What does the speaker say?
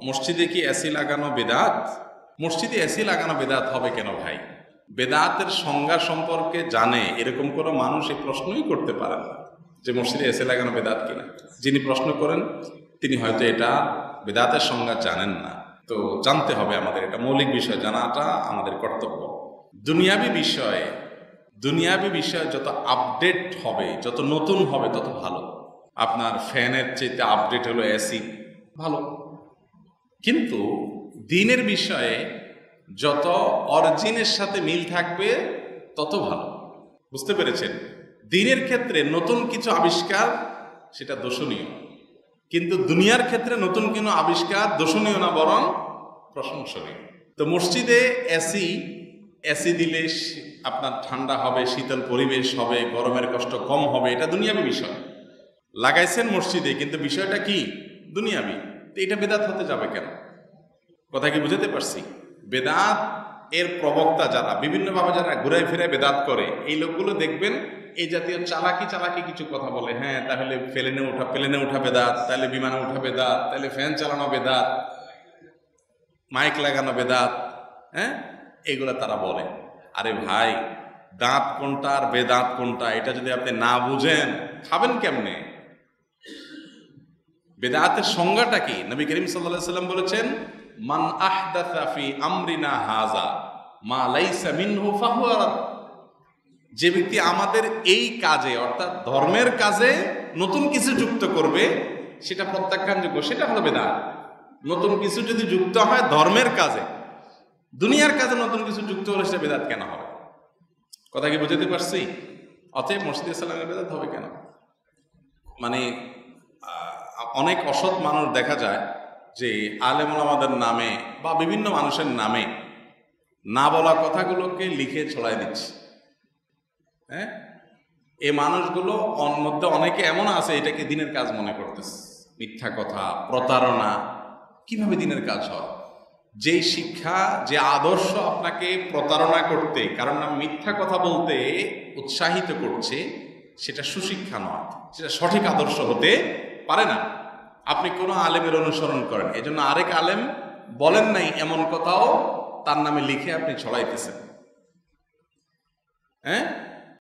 মসজিদে কি এসি লাগানো বেদাত? মসজিদে এসি লাগানো বেদাত হবে কেন ভাই? বেদাতের সংজ্ঞা সম্পর্কে জানে এরকম কোনো মানুষ এই প্রশ্নই করতে পারেন না যে মসজিদে এসি লাগানো বেদাত কিনা। যিনি প্রশ্ন করেন তিনি হয়তো এটা বেদাতের সংজ্ঞা জানেন না। তো জানতে হবে আমাদের, এটা মৌলিক বিষয়, জানাটা আমাদের কর্তব্য। দুনিয়াবি বিষয় যত আপডেট হবে, যত নতুন হবে তত ভালো। আপনার ফ্যানের চাইতে আপডেট হলো এসি, ভালো। কিন্তু দিনের বিষয়ে যত অরিজিনের সাথে মিল থাকবে তত ভালো। বুঝতে পেরেছেন? দিনের ক্ষেত্রে নতুন কিছু আবিষ্কার সেটা দোষণীয়, কিন্তু দুনিয়ার ক্ষেত্রে নতুন কোনো আবিষ্কার দোষণীয় না, বরং প্রশংসনীয়। তো মসজিদে এসি দিলে আপনার ঠান্ডা হবে, শীতল পরিবেশ হবে, গরমের কষ্ট কম হবে, এটা দুনিয়াবি বিষয়। লাগাইছেন মসজিদে, কিন্তু বিষয়টা কি? দুনিয়াবি। তো এটা বেদাত হতে যাবে কেন? কথা কি বুঝাতে পারছি? বেদাত এর প্রবক্তা যারা, বিভিন্নভাবে যারা ঘুরে ফিরে বেদাত করে, এই লোকগুলো দেখবেন এই জাতীয় চালাকি কিছু কথা বলে। হ্যাঁ, তাহলে প্লেনে উঠা বেদাত, তাহলে বিমানে উঠা বেদাত, তাহলে ফ্যান চালানো বেদাত, মাইক লাগানো বেদাত। হ্যাঁ, এগুলো তারা বলে। আরে ভাই, দাঁত কোনটা আর বেদাত কোনটা এটা যদি আপনি না বুঝেন, খাবেন কেমনে? বেদাতের সংজ্ঞাটা কি? নবী করিম সাল্লাল্লাহু আলাইহি ওয়াসাল্লাম বলেছেন, মান আহদাসা ফি আমরিনা হাযা মা লাইসা মিনহু ফাহুয়া রাদ। যে ব্যক্তি আমাদের এই কাজে, অর্থাৎ ধর্মের কাজে নতুন কিছু যুক্ত করবে, সেটা প্রত্যাখ্যানযোগ্য, সেটা হলো বেদাত। নতুন কিছু যদি যুক্ত হয় ধর্মের কাজে, দুনিয়ার কাজে নতুন কিছু যুক্ত হলে সেটা বেদাত কেন হবে? কথা কি বুঝাতে পারছি? অতএব মসজিদে সালামের বেদাত হবে কেন? মানে অনেক অসৎ মানুষ দেখা যায় যে আলেম ওলামাদের নামে বা বিভিন্ন মানুষের নামে না বলা কথাগুলোকে লিখে ছড়াই দিচ্ছে। হ্যাঁ, এই মানুষগুলো মধ্যে অনেকে এমন আছে এটাকে দিনের কাজ মনে করতেছে। মিথ্যা কথা, প্রতারণা কিভাবে দিনের কাজ হয়? যেই শিক্ষা, যে আদর্শ আপনাকে প্রতারণা করতে, কারণ না মিথ্যা কথা বলতে উৎসাহিত করছে, সেটা সুশিক্ষা নয়, সেটা সঠিক আদর্শ হতে পারে না। আপনি কোনো আলেমের অনুসরণ করেন, এজন্য আরেক আলেম বলেন নাই এমন কথাও তার নামে লিখে আপনি ছড়াইতেছেন। হ্যাঁ,